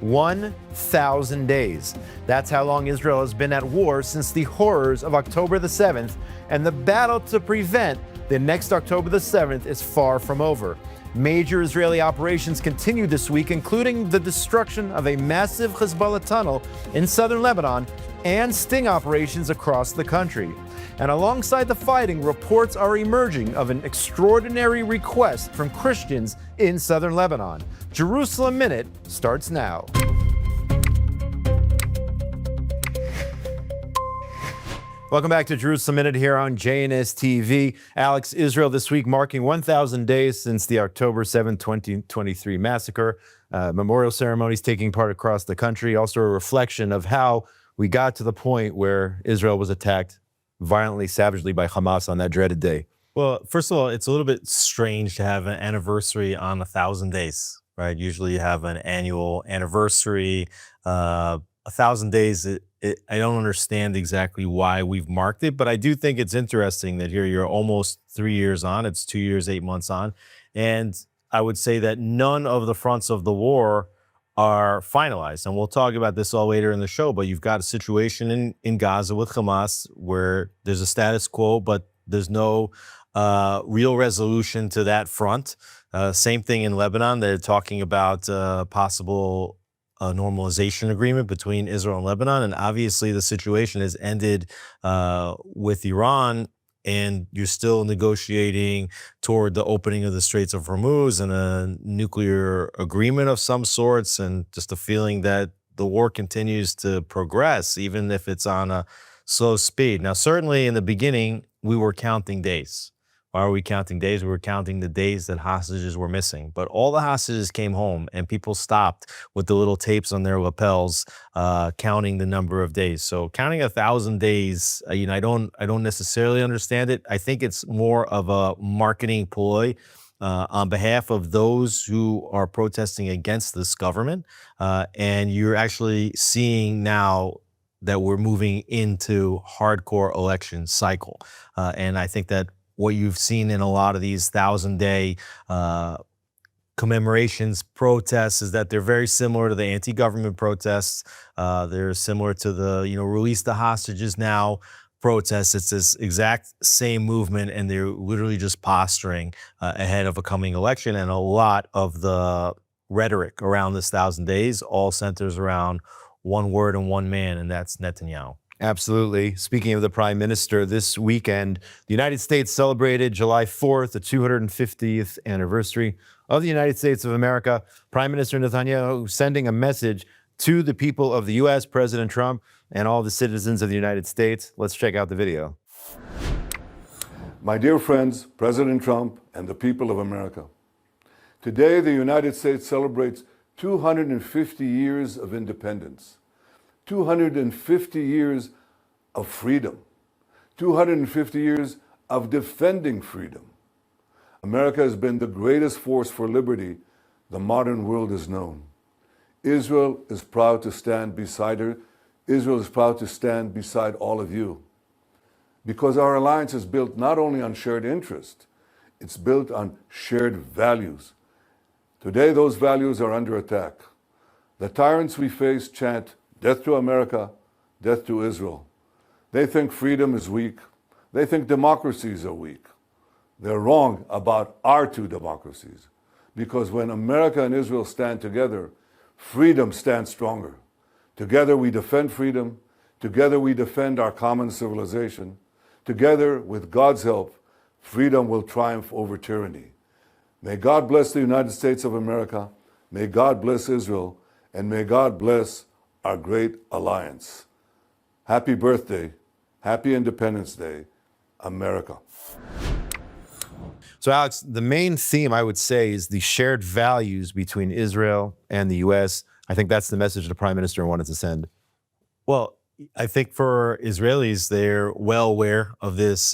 1,000 days. That's how long Israel has been at war since the horrors of October the 7th, and the battle to prevent the next October the 7th is far from over. Major Israeli operations continue this week, including the destruction of a massive Hezbollah tunnel in southern Lebanon and sting operations across the country. And alongside the fighting, reports are emerging of an extraordinary request from Christians in southern Lebanon. Jerusalem Minute starts now. Welcome back to Jerusalem Minute here on JNS TV. Alex, Israel this week marking 1,000 days since the October 7, 2023 massacre. Memorial ceremonies taking part across the country. Also a reflection of how we got to the point where Israel was attacked violently, savagely by Hamas on that dreaded day. Well, first of all, it's a little bit strange to have an anniversary on 1,000 days, right? Usually you have an annual anniversary. 1,000 days, I don't understand exactly why we've marked it, but I do think it's interesting that here you're almost 3 years on. It's 2 years, 8 months on. And I would say that none of the fronts of the war are finalized. And we'll talk about this all later in the show, but you've got a situation in Gaza with Hamas where there's a status quo, but there's no real resolution to that front. Same thing in Lebanon. They're talking about possible normalization agreement between Israel and Lebanon. And obviously the situation has ended with Iran, and you're still negotiating toward the opening of the Straits of Hormuz and a nuclear agreement of some sorts, and just a feeling that the war continues to progress, even if it's on a slow speed. Now, certainly in the beginning, we were counting days. Why are we counting days? We were counting the days that hostages were missing. But all the hostages came home, and people stopped with the little tapes on their lapels, counting the number of days. So counting 1,000 days, I don't necessarily understand it. I think it's more of a marketing ploy on behalf of those who are protesting against this government. And you're actually seeing now that we're moving into hardcore election cycle. And I think that what you've seen in a lot of these 1,000-day commemorations, protests, is that they're very similar to the anti-government protests. They're similar to the, release the hostages now protests. It's this exact same movement, and they're literally just posturing ahead of a coming election. And a lot of the rhetoric around this 1,000 days all centers around one word and one man, and that's Netanyahu. Absolutely. Speaking of the Prime Minister, this weekend, the United States celebrated July 4th, the 250th anniversary of the United States of America. Prime Minister Netanyahu sending a message to the people of the U.S., President Trump, and all the citizens of the United States. Let's check out the video. My dear friends, President Trump and the people of America, today the United States celebrates 250 years of independence. 250 years of freedom, 250 years of defending freedom. America has been the greatest force for liberty the modern world has known. Israel is proud to stand beside her. Israel is proud to stand beside all of you. Because our alliance is built not only on shared interest, it's built on shared values. Today, those values are under attack. The tyrants we face chant, "Death to America, death to Israel." They think freedom is weak. They think democracies are weak. They're wrong about our two democracies. Because when America and Israel stand together, freedom stands stronger. Together we defend freedom. Together we defend our common civilization. Together, with God's help, freedom will triumph over tyranny. May God bless the United States of America. May God bless Israel. And may God bless our great alliance. Happy birthday, happy Independence Day, America. So, Alex, the main theme, I would say, is the shared values between Israel and the U.S. I think that's the message the Prime Minister wanted to send. Well, I think for Israelis, they're well aware of this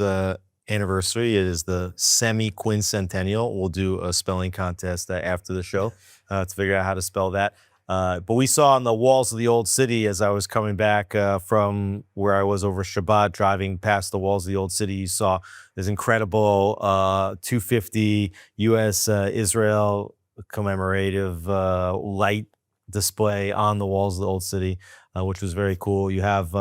anniversary. It is the semi-quincentennial. We'll do a spelling contest after the show to figure out how to spell that. But we saw on the walls of the old city, as I was coming back from where I was over Shabbat, driving past the walls of the old city, you saw this incredible 250 U.S.-Israel commemorative light display on the walls of the old city, which was very cool. You have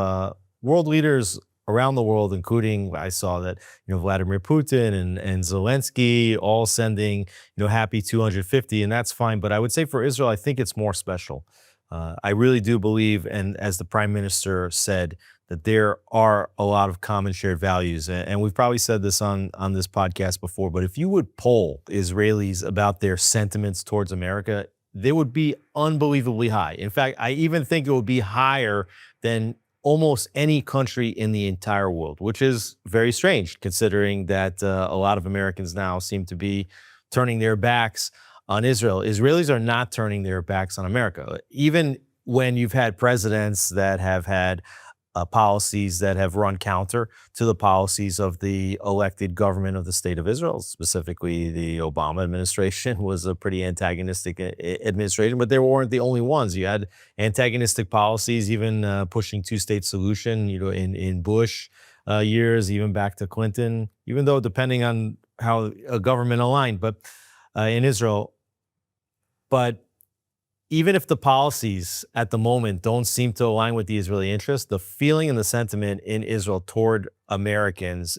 world leaders around the world, including I saw that Vladimir Putin and Zelensky all sending happy 250, and that's fine. But I would say for Israel, I think it's more special. I really do believe, and as the prime minister said, that there are a lot of common shared values. And we've probably said this on this podcast before, but if you would poll Israelis about their sentiments towards America, they would be unbelievably high. In fact, I even think it would be higher than almost any country in the entire world, which is very strange considering that a lot of Americans now seem to be turning their backs on Israel. Israelis are not turning their backs on America. Even when you've had presidents that have had policies that have run counter to the policies of the elected government of the state of Israel, specifically the Obama administration was a pretty antagonistic administration, but they weren't the only ones. You had antagonistic policies, even pushing two-state solution, in Bush years, even back to Clinton, even though depending on how a government aligned, but in Israel. But even if the policies at the moment don't seem to align with the Israeli interests, the feeling and the sentiment in Israel toward Americans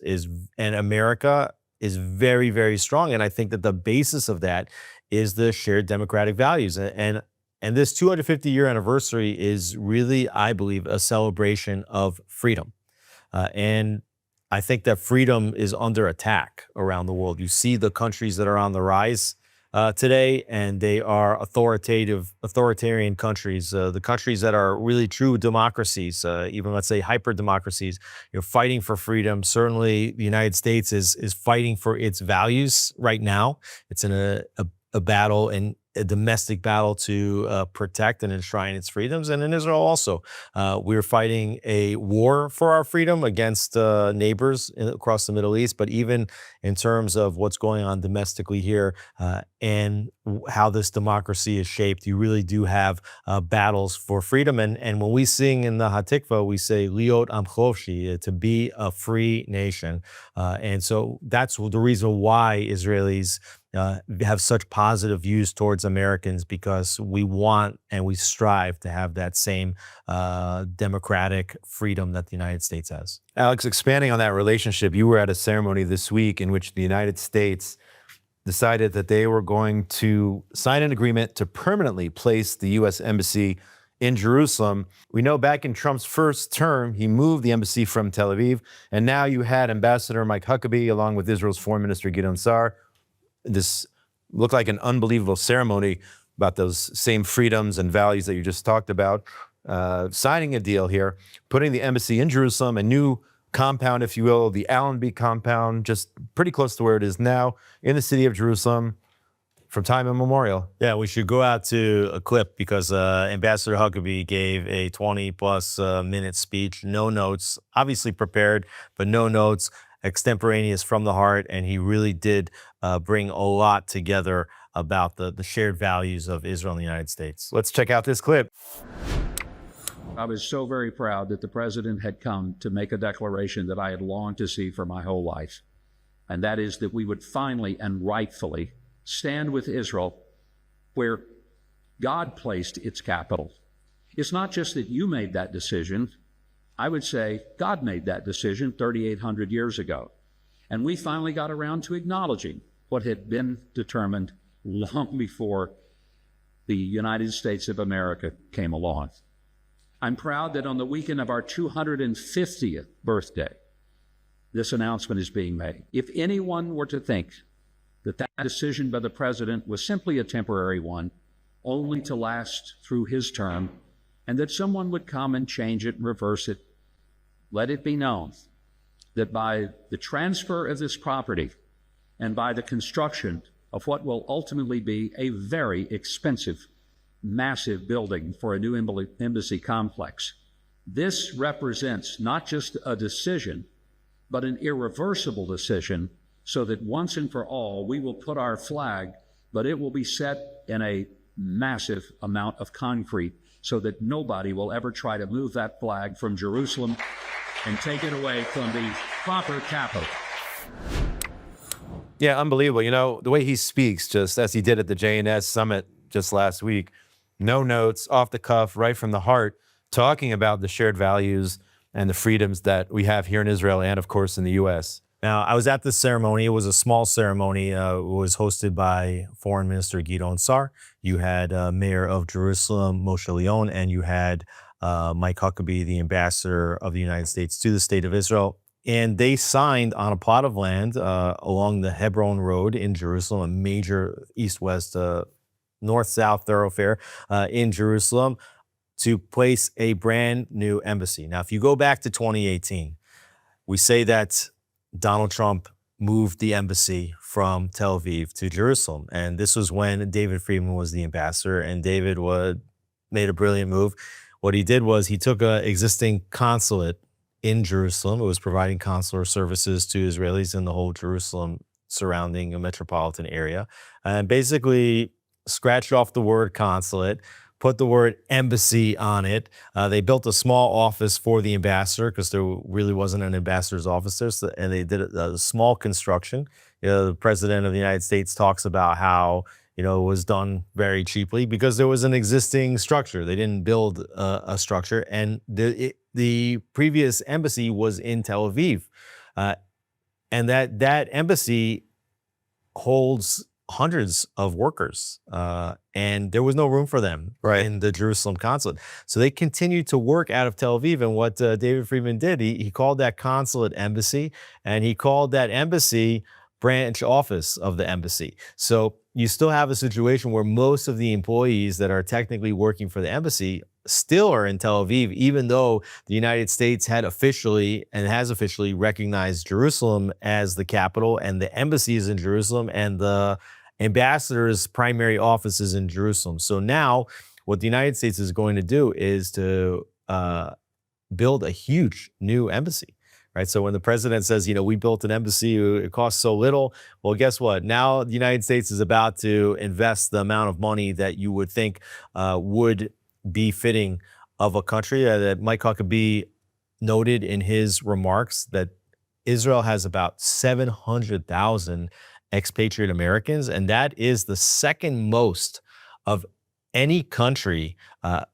and America is very, very strong. And I think that the basis of that is the shared democratic values. And this 250-year anniversary is really, I believe, a celebration of freedom. And I think that freedom is under attack around the world. You see the countries that are on the rise today, and they are authoritarian countries. The countries that are really true democracies, even let's say hyper democracies, fighting for freedom. Certainly, the United States is fighting for its values right now. It's in a battle and a domestic battle to protect and enshrine its freedoms. And in Israel also, we're fighting a war for our freedom against neighbors across the Middle East, but even in terms of what's going on domestically here and how this democracy is shaped, you really do have battles for freedom. And when we sing in the Hatikva, we say, Liot Am Chofshi, to be a free nation. And so that's the reason why Israelis have such positive views towards Americans, because we want and we strive to have that same democratic freedom that the United States has. Alex, expanding on that relationship, you were at a ceremony this week in which the United States decided that they were going to sign an agreement to permanently place the U.S. Embassy in Jerusalem. We know back in Trump's first term, he moved the embassy from Tel Aviv, and now you had Ambassador Mike Huckabee along with Israel's Foreign Minister Gideon Sa'ar. This looked like an unbelievable ceremony about those same freedoms and values that you just talked about, signing a deal here, putting the embassy in Jerusalem, a new compound, if you will, the Allenby compound, just pretty close to where it is now in the city of Jerusalem from time immemorial. Yeah, we should go out to a clip because Ambassador Huckabee gave a 20-plus minute speech, no notes, obviously prepared, but no notes, extemporaneous from the heart, and he really did bring a lot together about the shared values of Israel and the United States. Let's check out this clip. I was so very proud that the president had come to make a declaration that I had longed to see for my whole life, and that is that we would finally and rightfully stand with Israel where God placed its capital. It's not just that you made that decision. I would say God made that decision 3,800 years ago. And we finally got around to acknowledging what had been determined long before the United States of America came along. I'm proud that on the weekend of our 250th birthday, this announcement is being made. If anyone were to think that that decision by the president was simply a temporary one, only to last through his term, and that someone would come and change it and reverse it, let it be known that by the transfer of this property and by the construction of what will ultimately be a very expensive, massive building for a new embassy complex, this represents not just a decision, but an irreversible decision, so that once and for all, we will put our flag, but it will be set in a massive amount of concrete so that nobody will ever try to move that flag from Jerusalem and take it away from the proper capital. Yeah, unbelievable. You know, the way he speaks, just as he did at the JNS summit just last week, no notes, off the cuff, right from the heart, talking about the shared values and the freedoms that we have here in Israel and, of course, in the U.S. Now, I was at this ceremony. It was a small ceremony. It was hosted by Foreign Minister Gideon Sar. You had Mayor of Jerusalem, Moshe Leon, and you had Mike Huckabee, the ambassador of the United States to the State of Israel. And they signed on a plot of land along the Hebron Road in Jerusalem, a major east-west, north-south thoroughfare in Jerusalem, to place a brand new embassy. Now, if you go back to 2018, we say that Donald Trump moved the embassy from Tel Aviv to Jerusalem. And this was when David Friedman was the ambassador, and David made a brilliant move. What he did was he took an existing consulate in Jerusalem. It was providing consular services to Israelis in the whole Jerusalem surrounding a metropolitan area, and basically scratched off the word consulate, put the word embassy on it. They built a small office for the ambassador because there really wasn't an ambassador's office there, and they did a small construction. The President of the United States talks about how it was done very cheaply because there was an existing structure. They didn't build a structure, and the previous embassy was in Tel Aviv, and that embassy holds hundreds of workers, and there was no room for them in the Jerusalem consulate. So they continued to work out of Tel Aviv. And what David Friedman did, he called that consulate embassy, and he called that embassy branch office of the embassy. So you still have a situation where most of the employees that are technically working for the embassy still are in Tel Aviv, even though the United States had officially and has officially recognized Jerusalem as the capital, and the embassy is in Jerusalem, and the ambassador's primary office is in Jerusalem. So now what the United States is going to do is to build a huge new embassy. Right. So when the president says, we built an embassy, it costs so little. Well, guess what? Now the United States is about to invest the amount of money that you would think would be fitting of a country. That Mike Huckabee noted in his remarks that Israel has about 700,000 expatriate Americans, and that is the second most of any country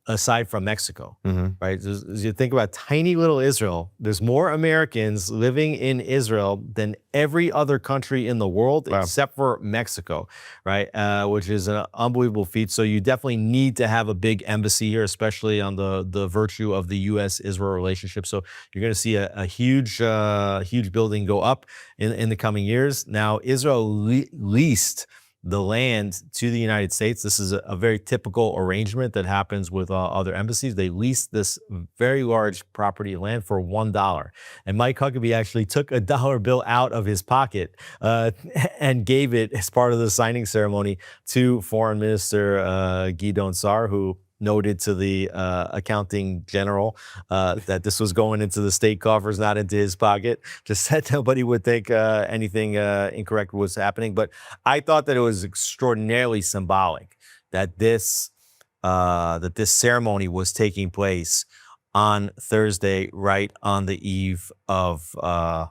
aside from Mexico, right? As you think about tiny little Israel, there's more Americans living in Israel than every other country in the world except for Mexico, right? Which is an unbelievable feat. So you definitely need to have a big embassy here, especially on the virtue of the U.S.-Israel relationship. So you're going to see a huge building go up in the coming years. Now, Israel leased the land to the United States. This is a very typical arrangement that happens with other embassies. They leased this very large property of land for $1. And Mike Huckabee actually took a dollar bill out of his pocket and gave it as part of the signing ceremony to Foreign Minister Gideon Sar, who noted to the accounting general that this was going into the state coffers, not into his pocket, just that nobody would think anything incorrect was happening. But I thought that it was extraordinarily symbolic that this ceremony was taking place on Thursday, right on the eve of the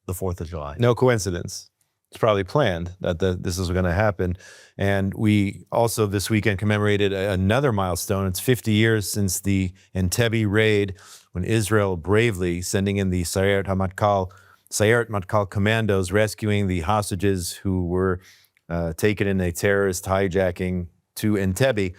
4th of July. No coincidence. It's probably planned that this is going to happen. And we also this weekend commemorated another milestone. It's 50 years since the Entebbe raid, when Israel bravely sending in the Sayeret Matkal commandos, rescuing the hostages who were taken in a terrorist hijacking to Entebbe,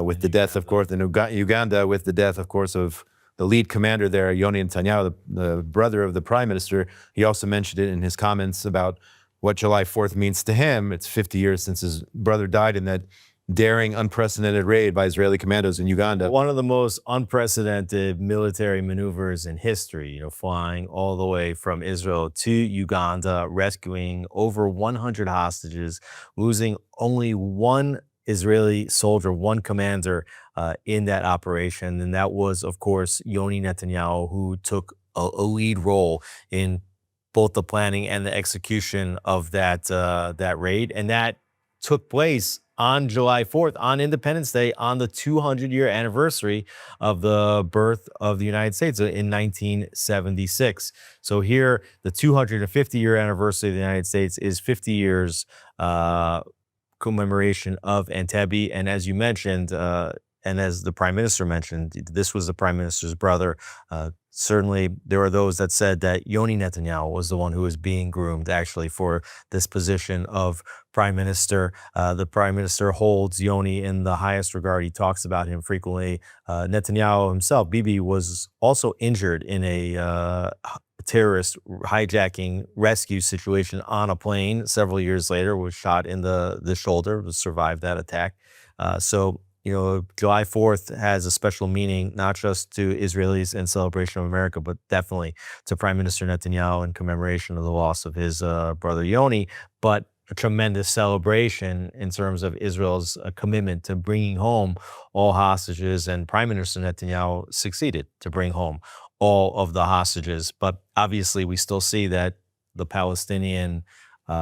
with the death, of course, in Uganda, with the death, of course, of the lead commander there, Yoni Netanyahu, the brother of the prime minister. He also mentioned it in his comments about what July 4th means to him. It's 50 years since his brother died in that daring, unprecedented raid by Israeli commandos in Uganda. One of the most unprecedented military maneuvers in history, flying all the way from Israel to Uganda, rescuing over 100 hostages, losing only one Israeli soldier, one commander in that operation. And that was, of course, Yoni Netanyahu, who took a lead role in both the planning and the execution of that raid. And that took place on July 4th, on Independence Day, on the 200-year anniversary of the birth of the United States in 1976. So here, the 250-year anniversary of the United States is 50 years commemoration of Entebbe. And as you mentioned, and as the prime minister mentioned, this was the prime minister's brother. Certainly, there are those that said that Yoni Netanyahu was the one who was being groomed actually for this position of prime minister. The prime minister holds Yoni in the highest regard. He talks about him frequently. Netanyahu himself, Bibi, was also injured in a terrorist hijacking rescue situation on a plane several years later, was shot in the shoulder, survived that attack. So, July 4th has a special meaning, not just to Israelis in celebration of America, but definitely to Prime Minister Netanyahu in commemoration of the loss of his brother Yoni, but a tremendous celebration in terms of Israel's commitment to bringing home all hostages, and Prime Minister Netanyahu succeeded to bring home all of the hostages. But obviously, we still see that the Palestinian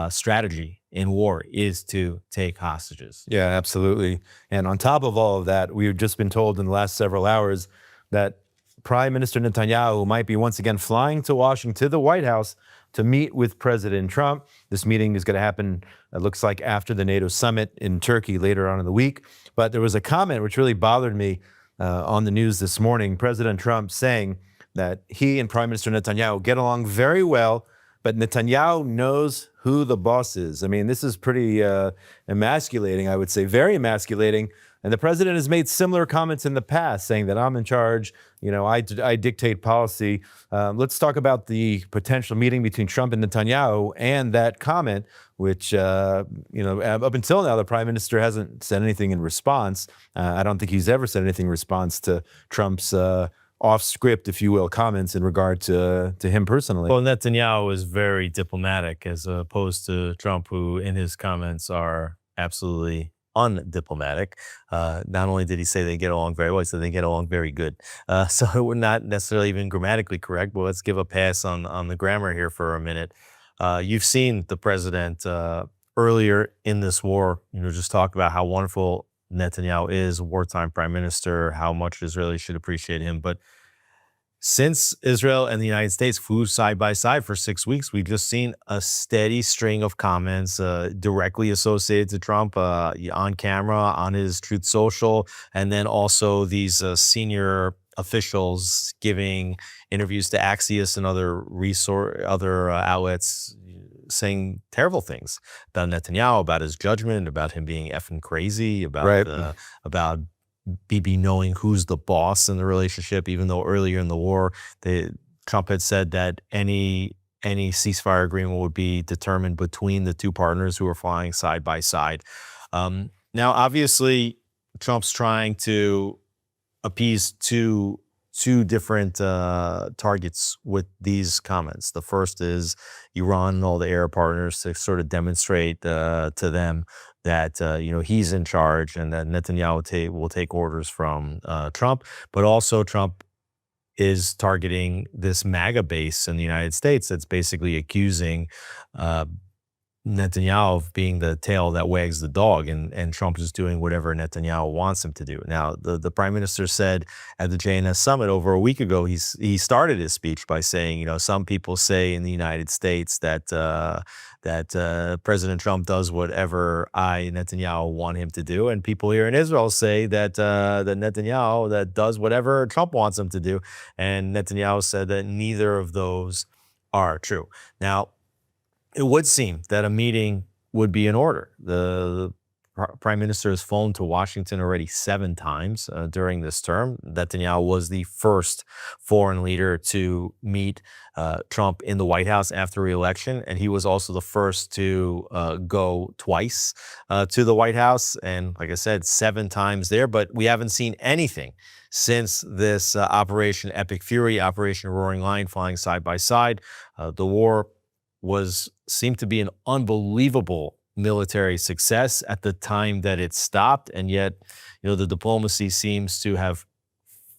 strategy in war is to take hostages. Yeah, absolutely. And on top of all of that, we've just been told in the last several hours that Prime Minister Netanyahu might be once again flying to Washington, to the White House, to meet with President Trump. This meeting is going to happen, it looks like, after the NATO summit in Turkey later on in the week. But there was a comment which really bothered me on the news this morning. President Trump saying that he and Prime Minister Netanyahu get along very well, but Netanyahu knows who the boss is. I mean, this is pretty emasculating, I would say, very emasculating. And the president has made similar comments in the past, saying that I'm in charge, I dictate policy. Let's talk about the potential meeting between Trump and Netanyahu and that comment, which, up until now, the prime minister hasn't said anything in response. I don't think he's ever said anything in response to Trump's off script, if you will, comments in regard to him personally. Well, Netanyahu is very diplomatic as opposed to Trump, who in his comments are absolutely undiplomatic. Not only did he say they get along very well, he said they get along very good. So we're not necessarily even grammatically correct, but let's give a pass on the grammar here for a minute. You've seen the president earlier in this war, just talk about how wonderful Netanyahu is, a wartime prime minister, how much Israelis should appreciate him. But since Israel and the United States flew side by side for 6 weeks, we've just seen a steady string of comments directly associated to Trump on camera, on his Truth Social, and then also these senior officials giving interviews to Axios and other outlets, saying terrible things about Netanyahu, about his judgment, about him being effing crazy, about Bibi knowing who's the boss in the relationship, even though earlier in the war, Trump had said that any ceasefire agreement would be determined between the two partners who are flying side by side. Now, obviously, Trump's trying to appease two different targets with these comments. The first is Iran and all the Arab partners, to sort of demonstrate to them that he's in charge and that Netanyahu will take orders from Trump. But also Trump is targeting this MAGA base in the United States that's basically accusing Netanyahu of being the tail that wags the dog, and Trump is doing whatever Netanyahu wants him to do. Now, the prime minister said at the JNS summit over a week ago, he started his speech by saying, some people say in the United States that President Trump does whatever Netanyahu want him to do, and people here in Israel say that Netanyahu that does whatever Trump wants him to do. And Netanyahu said that neither of those are true. Now, it would seem that a meeting would be in order. The prime minister has flown to Washington already 7 times during this term. Netanyahu was the first foreign leader to meet Trump in the White House after re-election, and he was also the first to go twice to the White House, and like I said, 7 times there. But we haven't seen anything since this Operation Epic Fury, Operation Roaring Lion, flying side by side. The war seemed to be an unbelievable military success at the time that it stopped, and yet the diplomacy seems to have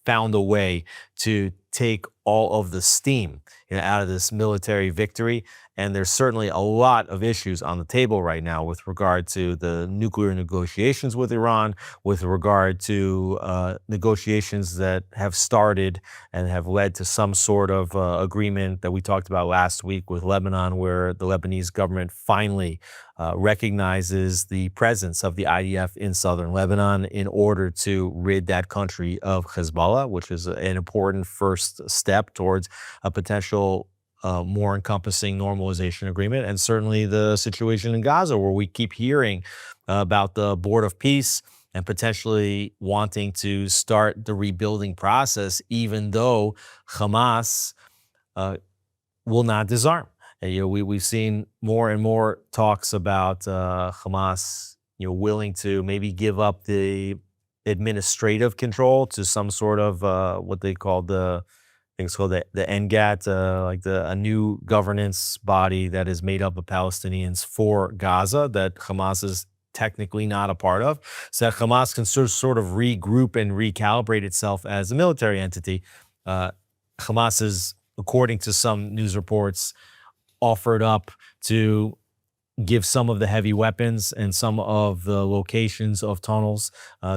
found a way to take all of the steam out of this military victory. And there's certainly a lot of issues on the table right now with regard to the nuclear negotiations with Iran, with regard to negotiations that have started and have led to some sort of agreement that we talked about last week with Lebanon, where the Lebanese government finally recognizes the presence of the IDF in southern Lebanon in order to rid that country of Hezbollah, which is an important first step towards a potential more encompassing normalization agreement. And certainly the situation in Gaza, where we keep hearing about the Board of Peace and potentially wanting to start the rebuilding process, even though Hamas will not disarm. And, we've seen more and more talks about Hamas, willing to maybe give up the administrative control to some sort of what they call it's called the NGAT, like a new governance body that is made up of Palestinians for Gaza that Hamas is technically not a part of, so that Hamas can sort of regroup and recalibrate itself as a military entity. Hamas is, according to some news reports, offered up to give some of the heavy weapons and some of the locations of tunnels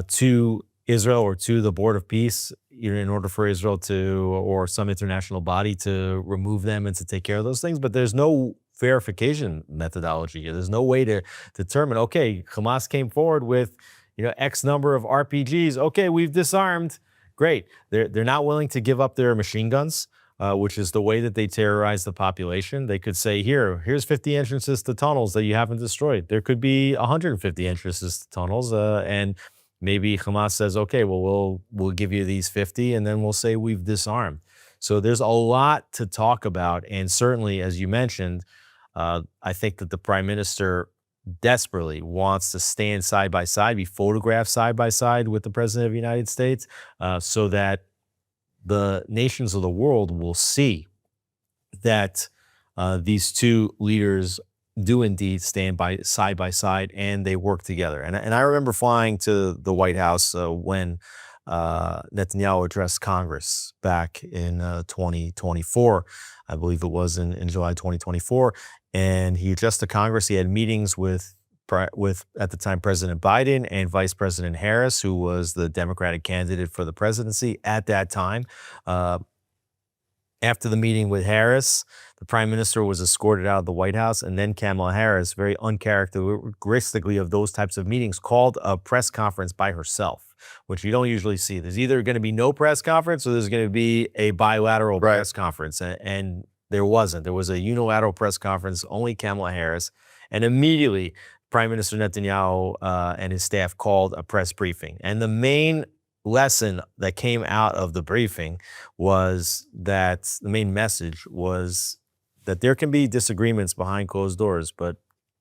to Israel or to the Board of Peace, in order for Israel or some international body to remove them and to take care of those things. But there's no verification methodology here. There's no way to determine, okay, Hamas came forward with, X number of RPGs. Okay, we've disarmed. Great. They're not willing to give up their machine guns, which is the way that they terrorize the population. They could say, here's 50 entrances to tunnels that you haven't destroyed. There could be 150 entrances to tunnels, and maybe Hamas says, okay, well, we'll give you these 50, and then we'll say we've disarmed. So there's a lot to talk about. And certainly, as you mentioned, I think that the prime minister desperately wants to stand side by side, be photographed side by side with the president of the United States, so that the nations of the world will see that these two leaders do indeed stand side by side, and they work together. And I remember flying to the White House when Netanyahu addressed Congress back in 2024. I believe it was in July 2024. And he addressed the Congress. He had meetings with at the time President Biden and Vice President Harris, who was the Democratic candidate for the presidency at that time. After the meeting with Harris, the prime minister was escorted out of the White House, and then Kamala Harris, very uncharacteristically of those types of meetings, called a press conference by herself, which you don't usually see. There's either going to be no press conference or there's going to be a bilateral press conference, and there wasn't. There was a unilateral press conference, only Kamala Harris, and immediately Prime Minister Netanyahu and his staff called a press briefing. And the main lesson that came out of the briefing was that the main message was that there can be disagreements behind closed doors, but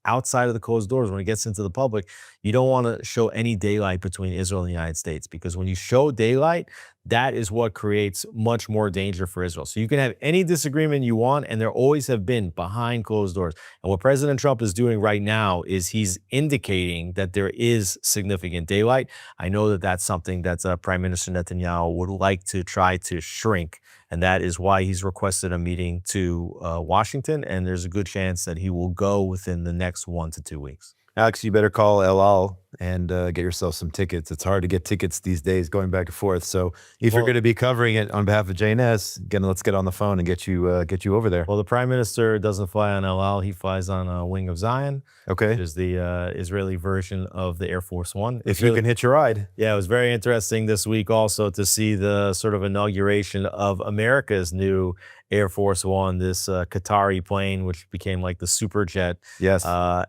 outside of the closed doors, when it gets into the public, you don't want to show any daylight between Israel and the United States, because when you show daylight, that is what creates much more danger for Israel. So you can have any disagreement you want, and there always have been behind closed doors. And what President Trump is doing right now is he's indicating that there is significant daylight. I know that that's something that Prime Minister Netanyahu would like to try to shrink. And that is why he's requested a meeting to Washington. And there's a good chance that he will go within the next 1 to 2 weeks. Alex, you better call El Al and get yourself some tickets. It's hard to get tickets these days, going back and forth. So if you're going to be covering it on behalf of JNS, again, let's get on the phone and get you over there. Well, the prime minister doesn't fly on El Al; he flies on Wing of Zion, okay, which is the Israeli version of the Air Force One. If you can hitch a ride. Yeah, it was very interesting this week also to see the sort of inauguration of America's new Air Force One, this Qatari plane, which became like the super jet. Yes.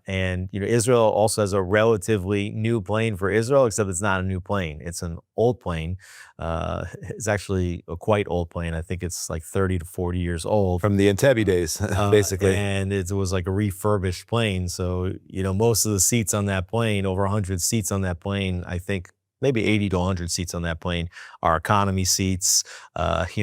And Israel also has a relatively new plane for Israel, except it's not a new plane. It's an old plane. It's actually a quite old plane. I think it's like 30 to 40 years old. From the Entebbe days, basically. And it was like a refurbished plane. So, most of the seats on that plane, over 100 seats on that plane, I think maybe 80 to 100 seats on that plane are economy seats.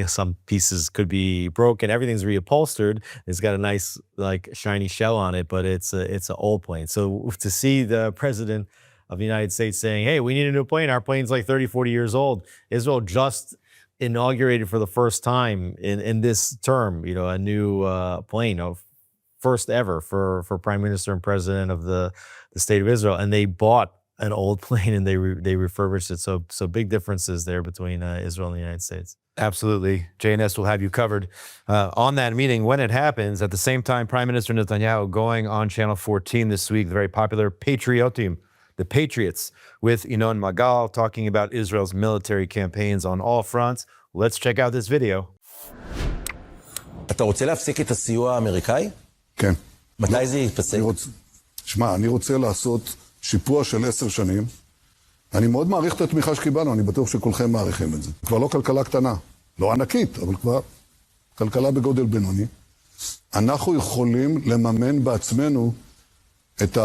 Some pieces could be broken. Everything's reupholstered. It's got a nice, like, shiny shell on it, but it's an old plane. So to see the president of the United States saying, hey, we need a new plane. Our plane's like 30, 40 years old. Israel just inaugurated for the first time in this term, a new plane of first ever for prime minister and president of the state of Israel. And they bought an old plane and they refurbished it. So big differences there between Israel and the United States. Absolutely. JNS will have you covered on that meeting when it happens. At the same time, Prime Minister Netanyahu going on Channel 14 this week, the very popular Patriotim, the Patriots, with Inoan Magal talking about Israel's military campaigns on all fronts. Let's check out this video. אתה רוצה להפסיק את הסיוע האמריקאי? כן. מתי זה יתפסק? שמע, אני רוצה לעשות שיפוע של 10 שנים. אני מאוד מעריך את התמיכה שקיבלנו, אני בטוח שכולכם מעריכים את זה. כבר לא כלכלה קטנה, לא ענקית, אבל כבר כלכלה בגודל בינוני. אנחנו יכולים לממן בעצמנו את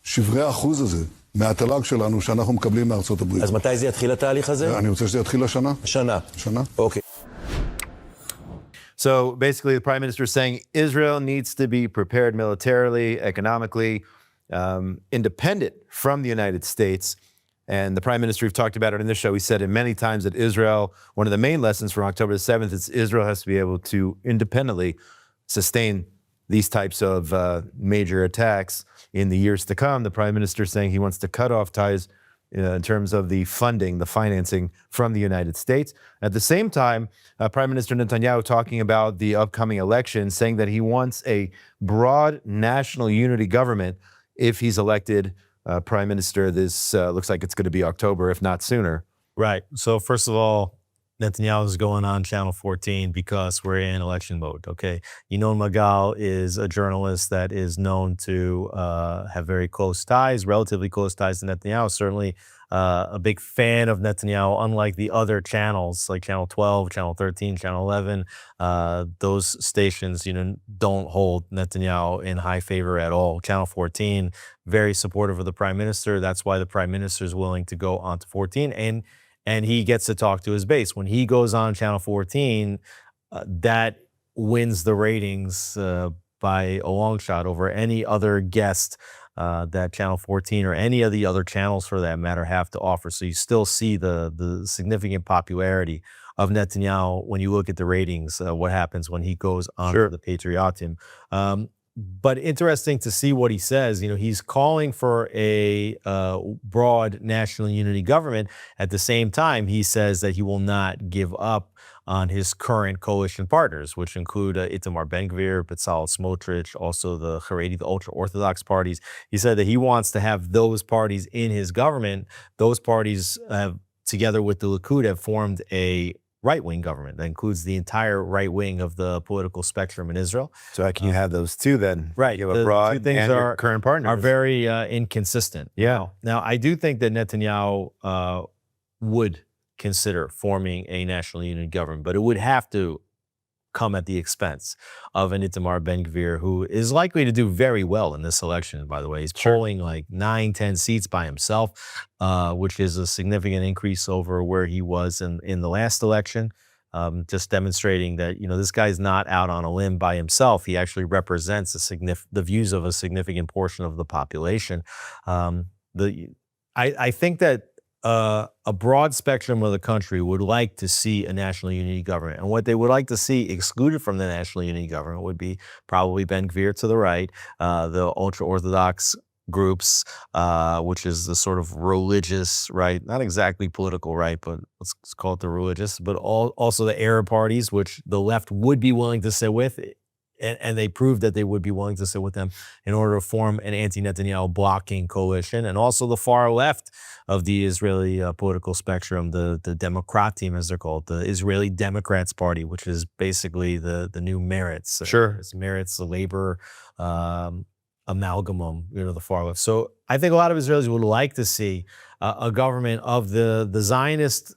שברי האחוז הזה מהתל"ג שלנו שאנחנו מקבלים מארצות הברית. אז מתי זה יתחיל התהליך הזה? אני רוצה שזה יתחיל השנה. השנה. השנה? אוקיי. So basically, the prime minister is saying Israel needs to be prepared militarily, economically, independent from the United States. And the prime minister, we've talked about it in this show, he said it many times that Israel, one of the main lessons from October the 7th is Israel has to be able to independently sustain these types of major attacks in the years to come. The prime minister saying he wants to cut off ties in terms of the funding, the financing from the United States. At the same time, Prime Minister Netanyahu talking about the upcoming election, saying that he wants a broad national unity government if he's elected prime minister. This looks like it's going to be October, if not sooner. Right. So first of all, Netanyahu is going on Channel 14 because we're in election mode, okay? Inoan Magal is a journalist that is known to have very close ties, relatively close ties to Netanyahu, certainly a big fan of Netanyahu, unlike the other channels like Channel 12, Channel 13, Channel 11. Those stations, don't hold Netanyahu in high favor at all. Channel 14, very supportive of the prime minister. That's why the prime minister is willing to go on to 14. And he gets to talk to his base. When he goes on Channel 14, that wins the ratings by a long shot over any other guest that Channel 14 or any of the other channels, for that matter, have to offer. So you still see the significant popularity of Netanyahu when you look at the ratings, what happens when he goes on to the Patriotim. But interesting to see what he says. He's calling for a broad national unity government. At the same time, he says that he will not give up on his current coalition partners, which include Itamar Ben-Gvir, Bezalel Smotrich, also the Haredi, the ultra-Orthodox parties. He said that he wants to have those parties in his government. Those parties, together with the Likud, have formed a right-wing government that includes the entire right wing of the political spectrum in Israel. So how can you have those two then? Right. You have a broad two things and your current partners are very inconsistent. Yeah. Now, I do think that Netanyahu would consider forming a national unity government, but it would have to come at the expense of an Itamar Ben-Gvir, who is likely to do very well in this election, by the way. He's polling like 9-10 seats by himself, which is a significant increase over where he was in the last election, just demonstrating that, this guy's not out on a limb by himself. He actually represents the views of a significant portion of the population. I think that a broad spectrum of the country would like to see a national unity government. And what they would like to see excluded from the national unity government would be probably Ben-Gvir to the right, the ultra-Orthodox groups, which is the sort of religious right, not exactly political right, but let's call it the religious, but also the Arab parties, which the left would be willing to sit with. And they proved that they would be willing to sit with them in order to form an anti-Netanyahu blocking coalition. And also the far left of the Israeli political spectrum, the Demokratim, as they're called, the Israeli Democrats Party, which is basically the new Meretz. It's Meretz, the labor amalgamum, the far left. So I think a lot of Israelis would like to see a government of the Zionist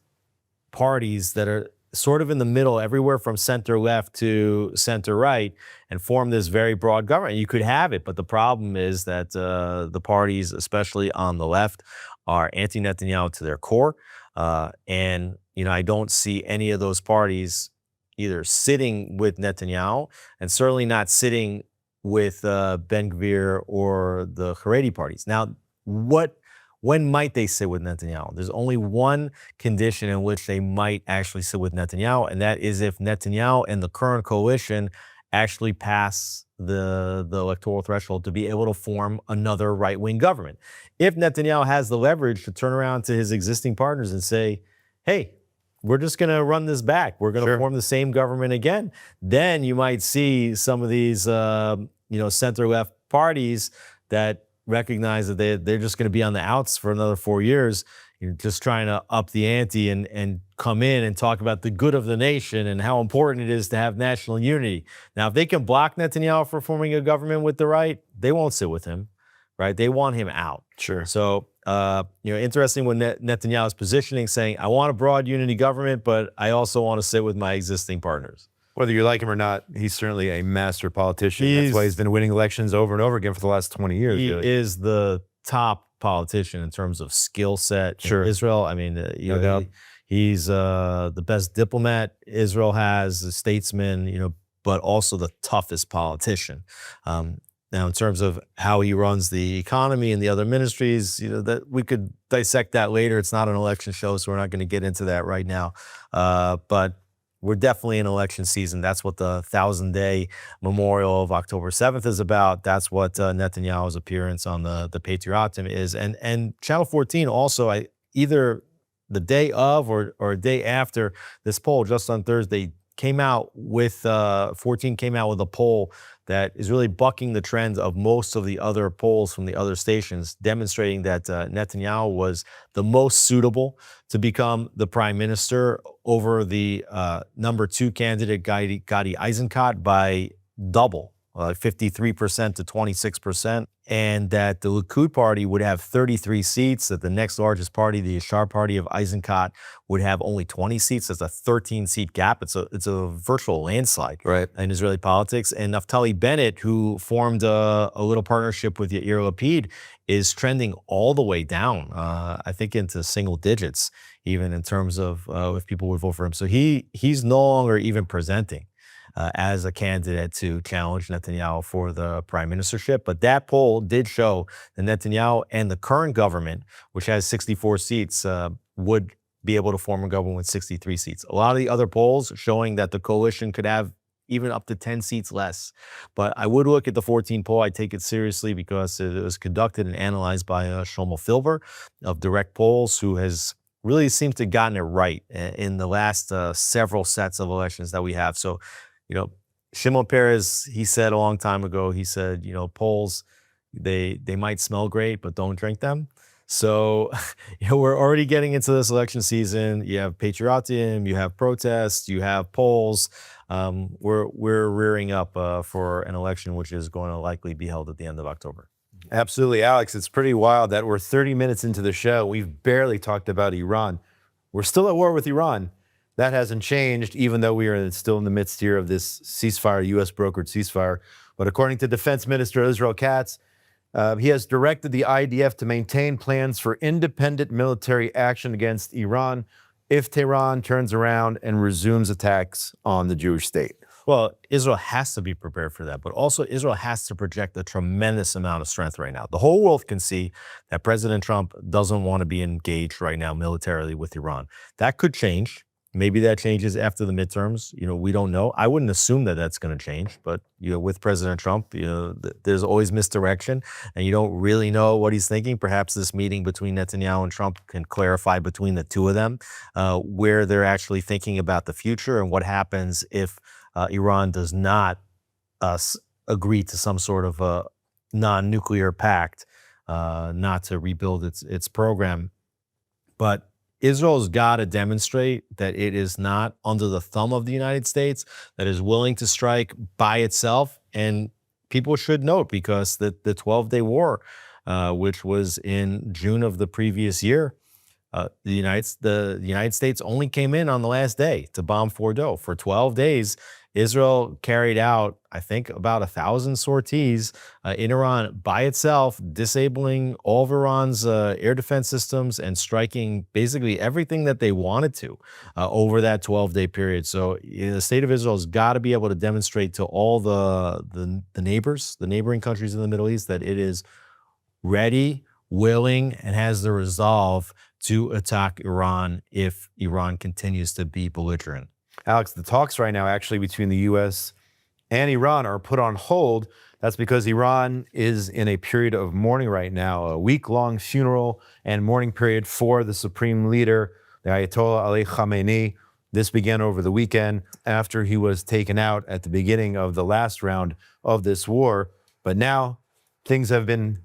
parties that are sort of in the middle, everywhere from center left to center right, and form this very broad government. You could have it, but the problem is that the parties, especially on the left, are anti-Netanyahu to their core. And, I don't see any of those parties either sitting with Netanyahu and certainly not sitting with Ben-Gvir or the Haredi parties. Now, what When might they sit with Netanyahu? There's only one condition in which they might actually sit with Netanyahu, and that is if Netanyahu and the current coalition actually pass the electoral threshold to be able to form another right-wing government. If Netanyahu has the leverage to turn around to his existing partners and say, hey, we're just going to run this back. We're going to form the same government again. Then you might see some of these, center-left parties that recognize that they're just going to be on the outs for another 4 years. You're just trying to up the ante and come in and talk about the good of the nation and how important it is to have national unity. Now, if they can block Netanyahu for forming a government with the right, they won't sit with him, right? They want him out. Sure. So, interesting when Netanyahu is positioning, saying, I want a broad unity government, but I also want to sit with my existing partners. Whether you like him or not, he's certainly a master politician. That's why he's been winning elections over and over again for the last 20 years. He really is the top politician in terms of skill set in Israel. I mean, he's the best diplomat Israel has, a statesman, but also the toughest politician. Now, in terms of how he runs the economy and the other ministries, that we could dissect that later. It's not an election show, so we're not going to get into that right now. But we're definitely in election season. That's what the 1,000-day memorial of October 7th is about. That's what Netanyahu's appearance on the Patriotim is. And Channel 14 also, either the day of or a day after this poll, just on Thursday, came out with 14 came out with a poll that is really bucking the trend of most of the other polls from the other stations, demonstrating that Netanyahu was the most suitable to become the prime minister over the number 2 candidate, Gadi Eisenkot, by double, 53% to 26%, and that the Likud party would have 33 seats, that the next largest party, the Yashar party of Eisenkot, would have only 20 seats. That's a 13-seat gap. It's a virtual landslide in Israeli politics. And Naftali Bennett, who formed a little partnership with Yair Lapid, is trending all the way down, I think into single digits, even in terms of if people would vote for him. So he's no longer even presenting as a candidate to challenge Netanyahu for the prime ministership. But that poll did show that Netanyahu and the current government, which has 64 seats, would be able to form a government with 63 seats. A lot of the other polls showing that the coalition could have even up to 10 seats less. But I would look at the 14 poll. I take it seriously because it was conducted and analyzed by Shlomo Filber of Direct Polls, who has really seems to have gotten it right in the last several sets of elections that we have. So, Shimon Peres, he said a long time ago, he said, polls, they might smell great, but don't drink them. So, we're already getting into this election season. You have patriotism, you have protests, you have polls. We're rearing up for an election which is going to likely be held at the end of October. Absolutely, Alex. It's pretty wild that we're 30 minutes into the show. We've barely talked about Iran. We're still at war with Iran. That hasn't changed, even though we are still in the midst here of this ceasefire, U.S.-brokered ceasefire. But according to Defense Minister Israel Katz, he has directed the IDF to maintain plans for independent military action against Iran if Tehran turns around and resumes attacks on the Jewish state. Well, Israel has to be prepared for that, but also Israel has to project a tremendous amount of strength right now. The whole world can see that President Trump doesn't want to be engaged right now militarily with Iran. That could change. Maybe that changes after the midterms. We don't know. I wouldn't assume that that's going to change, but with President Trump, there's always misdirection, and you don't really know what he's thinking. Perhaps this meeting between Netanyahu and Trump can clarify between the two of them where they're actually thinking about the future and what happens if Iran does not agree to some sort of a non-nuclear pact, not to rebuild its program. But Israel's got to demonstrate that it is not under the thumb of the United States, that is willing to strike by itself. And people should note, because the 12-day war, which was in June of the previous year, the United States only came in on the last day to bomb Fordo. For 12 days, Israel carried out, I think, about 1,000 sorties in Iran by itself, disabling all of Iran's air defense systems and striking basically everything that they wanted to over that 12-day period. So the state of Israel has got to be able to demonstrate to all the neighboring countries in the Middle East, that it is ready, willing and has the resolve to attack Iran if Iran continues to be belligerent. Alex, the talks right now actually between the U.S. and Iran are put on hold. That's because Iran is in a period of mourning right now, a week-long funeral and mourning period for the supreme leader, the Ayatollah Ali Khamenei. This began over the weekend after he was taken out at the beginning of the last round of this war. But now things have been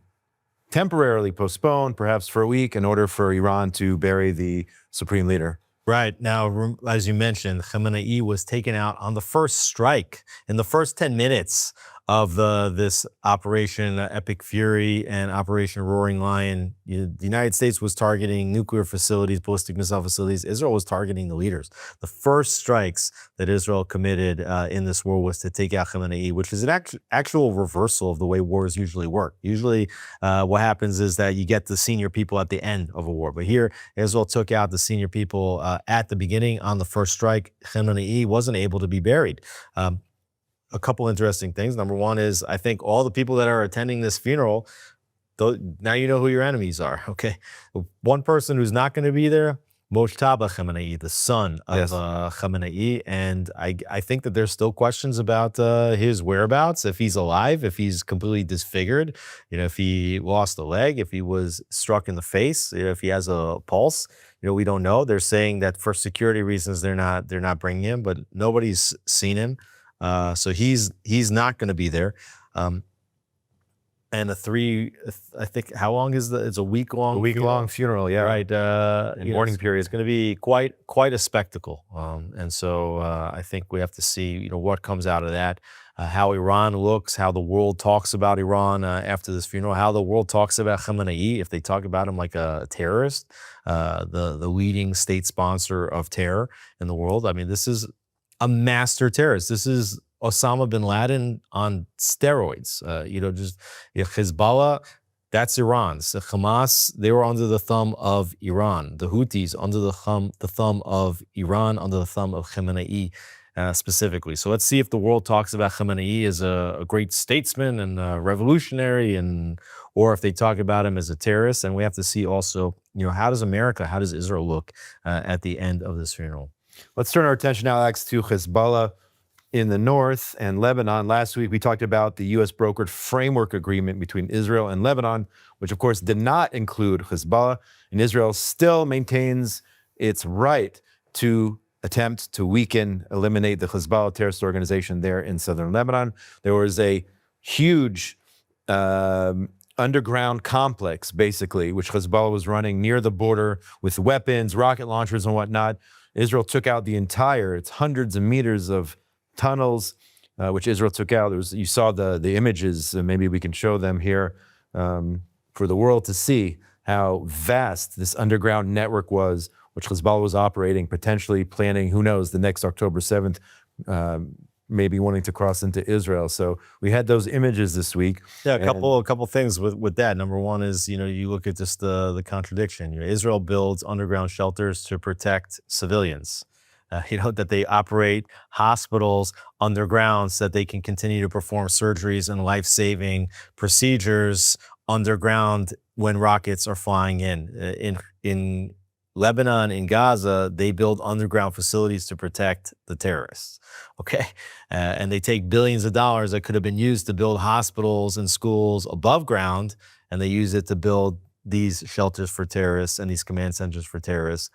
temporarily postponed, perhaps for a week, in order for Iran to bury the supreme leader. Right. Now, as you mentioned, Khamenei was taken out on the first strike in the first 10 minutes of this Operation Epic Fury and Operation Roaring Lion. The United States was targeting nuclear facilities, ballistic missile facilities. Israel was targeting the leaders. The first strikes that Israel committed in this war was to take out Khamenei, which is an actual reversal of the way wars usually work. Usually what happens is that you get the senior people at the end of a war. But here, Israel took out the senior people at the beginning on the first strike. Khamenei wasn't able to be buried. A couple interesting things. Number one is, I think all the people that are attending this funeral, now you know who your enemies are, okay? One person who's not going to be there, Mojtaba Khamenei, the son of Khamenei, and I think that there's still questions about his whereabouts, if he's alive, if he's completely disfigured, if he lost a leg, if he was struck in the face, if he has a pulse. We don't know. They're saying that for security reasons, they're not bringing him, but nobody's seen him. So he's not going to be there. And I think, how long is it's a week-long? A week-long funeral, yeah. Right. Mourning period. It's going to be quite a spectacle. And so I think we have to see, what comes out of that, how Iran looks, how the world talks about Iran after this funeral, how the world talks about Khamenei, if they talk about him like a terrorist, the leading state sponsor of terror in the world. I mean, this is a master terrorist. This is Osama bin Laden on steroids. Hezbollah, that's Iran's. The Hamas, they were under the thumb of Iran. The Houthis under the thumb of Iran, under the thumb of Khamenei specifically. So let's see if the world talks about Khamenei as a great statesman and a revolutionary, or if they talk about him as a terrorist. And we have to see also, how does Israel look at the end of this funeral? Let's turn our attention now, Alex, to Hezbollah in the north and Lebanon. Last week, we talked about the U.S. brokered framework agreement between Israel and Lebanon, which, of course, did not include Hezbollah. And Israel still maintains its right to attempt to eliminate the Hezbollah terrorist organization there in southern Lebanon. There was a huge underground complex, basically, which Hezbollah was running near the border with weapons, rocket launchers, and whatnot. Israel took out it's hundreds of meters of tunnels, which Israel took out. You saw the images, maybe we can show them here for the world to see how vast this underground network was, which Hezbollah was operating, potentially planning, who knows, the next October 7th, maybe wanting to cross into Israel. So we had those images this week. Yeah, a couple things with that. Number one is, you look at just the contradiction. Israel builds underground shelters to protect civilians. That they operate hospitals underground so that they can continue to perform surgeries and life-saving procedures underground when rockets are flying in. In Lebanon, in Gaza, they build underground facilities to protect the terrorists, okay? And they take billions of dollars that could have been used to build hospitals and schools above ground, and they use it to build these shelters for terrorists and these command centers for terrorists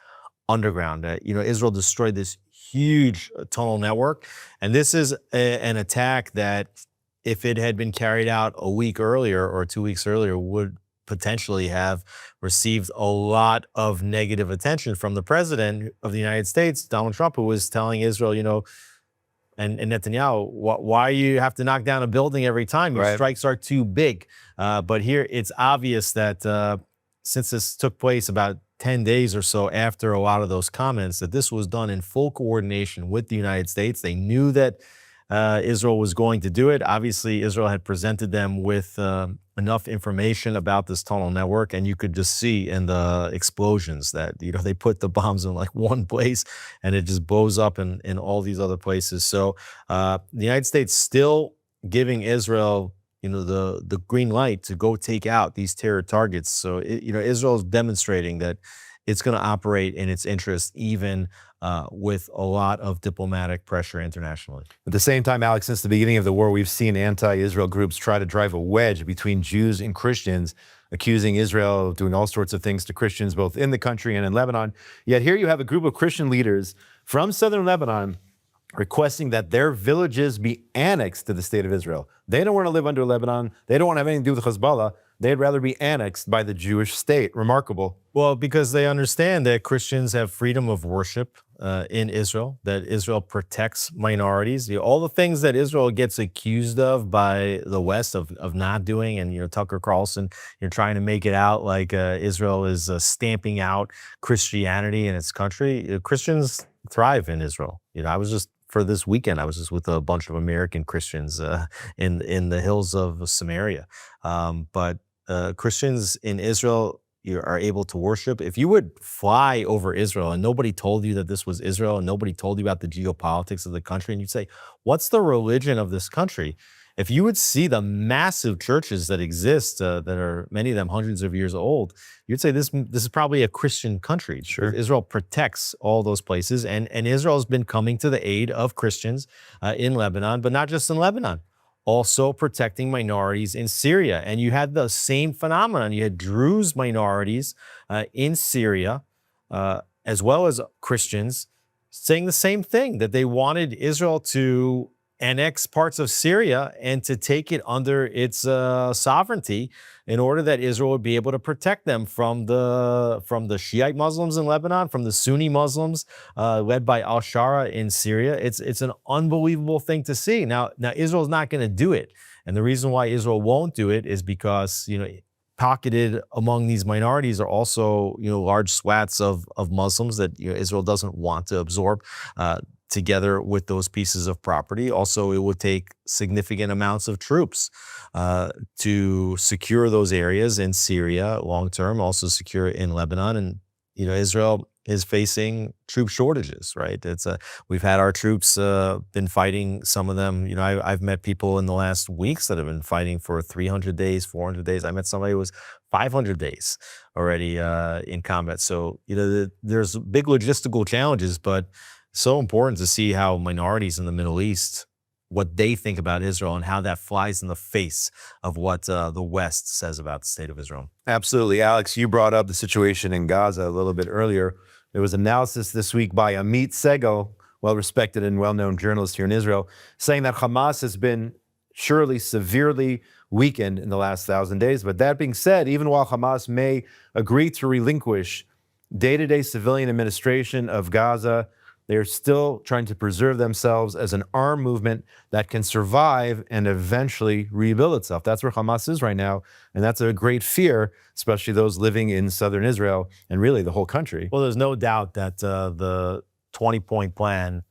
underground. Israel destroyed this huge tunnel network, and this is an attack that, if it had been carried out a week earlier or 2 weeks earlier, would potentially have received a lot of negative attention from the president of the United States, Donald Trump, who was telling Israel, and Netanyahu, why you have to knock down a building every time? Your strikes are too big. But here it's obvious that since this took place about 10 days or so after a lot of those comments, that this was done in full coordination with the United States. They knew that Israel was going to do it. Obviously, Israel had presented them with enough information about this tunnel network, and you could just see in the explosions that they put the bombs in like one place, and it just blows up in all these other places. So the United States still giving Israel the green light to go take out these terror targets. So Israel is demonstrating that it's going to operate in its interest, even with a lot of diplomatic pressure internationally. At the same time, Alex, since the beginning of the war, we've seen anti-Israel groups try to drive a wedge between Jews and Christians, accusing Israel of doing all sorts of things to Christians, both in the country and in Lebanon. Yet here you have a group of Christian leaders from southern Lebanon requesting that their villages be annexed to the state of Israel. They don't want to live under Lebanon. They don't want to have anything to do with Hezbollah. They'd rather be annexed by the Jewish state. Remarkable. Well, because they understand that Christians have freedom of worship in Israel, that Israel protects minorities. All the things that Israel gets accused of by the West of not doing, and Tucker Carlson, you're trying to make it out like Israel is stamping out Christianity in its country. Christians thrive in Israel. For this weekend, I was just with a bunch of American Christians in the hills of Samaria. But Christians in Israel, you are able to worship. If you would fly over Israel and nobody told you that this was Israel and nobody told you about the geopolitics of the country, and you'd say, what's the religion of this country? If you would see the massive churches that exist, that are many of them hundreds of years old, you'd say this is probably a Christian country. Sure. Israel protects all those places, and Israel has been coming to the aid of Christians in Lebanon, but not just in Lebanon, also protecting minorities in Syria. And you had the same phenomenon. You had Druze minorities in Syria, as well as Christians, saying the same thing, that they wanted Israel to annex parts of Syria and to take it under its sovereignty in order that Israel would be able to protect them from the Shiite Muslims in Lebanon, from the Sunni Muslims led by al-Shara in Syria. It's an unbelievable thing to see. Now Israel's not going to do it. And the reason why Israel won't do it is because, pocketed among these minorities are also, large swaths of Muslims that Israel doesn't want to absorb together with those pieces of property. Also, it would take significant amounts of troops to secure those areas in Syria long-term, also secure in Lebanon. And, Israel is facing troop shortages, right? We've had our troops been fighting, some of them, I've met people in the last weeks that have been fighting for 300 days, 400 days. I met somebody who was 500 days already in combat. So, there's big logistical challenges, but so important to see how minorities in the Middle East, what they think about Israel and how that flies in the face of what the West says about the state of Israel. Absolutely. Alex, you brought up the situation in Gaza a little bit earlier. There was analysis this week by Amit Segal, well-respected and well-known journalist here in Israel, saying that Hamas has been surely severely weakened in the last 1,000 days. But that being said, even while Hamas may agree to relinquish day-to-day civilian administration of Gaza, they're still trying to preserve themselves as an armed movement that can survive and eventually rebuild itself. That's where Hamas is right now, and that's a great fear, especially those living in southern Israel and really the whole country. Well, there's no doubt that the 20-point plan,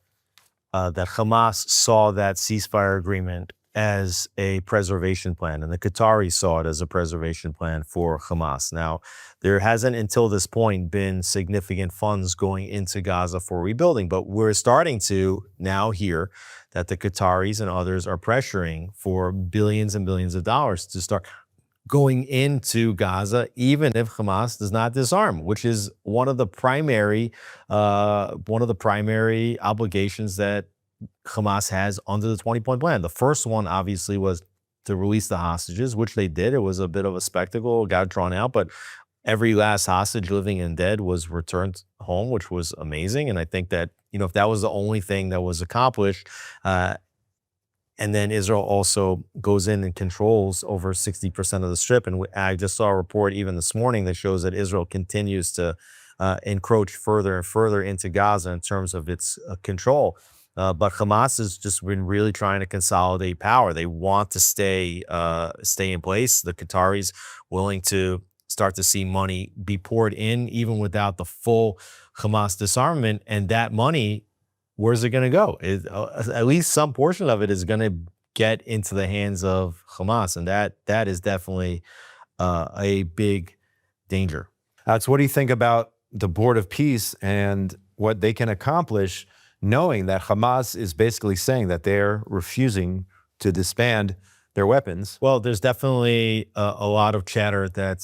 that Hamas saw that ceasefire agreement as a preservation plan, and the Qataris saw it as a preservation plan for Hamas. Now, there hasn't until this point been significant funds going into Gaza for rebuilding, but we're starting to now hear that the Qataris and others are pressuring for billions and billions of dollars to start going into Gaza, even if Hamas does not disarm, which is one of the primary obligations that Hamas has under the 20-point plan. The first one, obviously, was to release the hostages, which they did. It was a bit of a spectacle, got drawn out, but every last hostage, living and dead, was returned home, which was amazing. And I think that, if that was the only thing that was accomplished, and then Israel also goes in and controls over 60% of the Strip. And I just saw a report even this morning that shows that Israel continues to encroach further and further into Gaza in terms of its control. But Hamas has just been really trying to consolidate power. They want to stay in place. The Qataris willing to start to see money be poured in, even without the full Hamas disarmament. And that money, where's it going to go? At least some portion of it is going to get into the hands of Hamas. And that is definitely a big danger. Alex, what do you think about the Board of Peace and what they can accomplish, knowing that Hamas is basically saying that they're refusing to disband their weapons. Well, there's definitely a lot of chatter that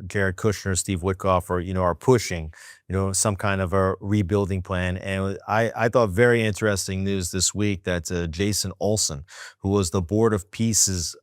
Jared Kushner, Steve Witkoff, are pushing, some kind of a rebuilding plan. And I thought very interesting news this week that Jason Olson, who was the Board of Peace's,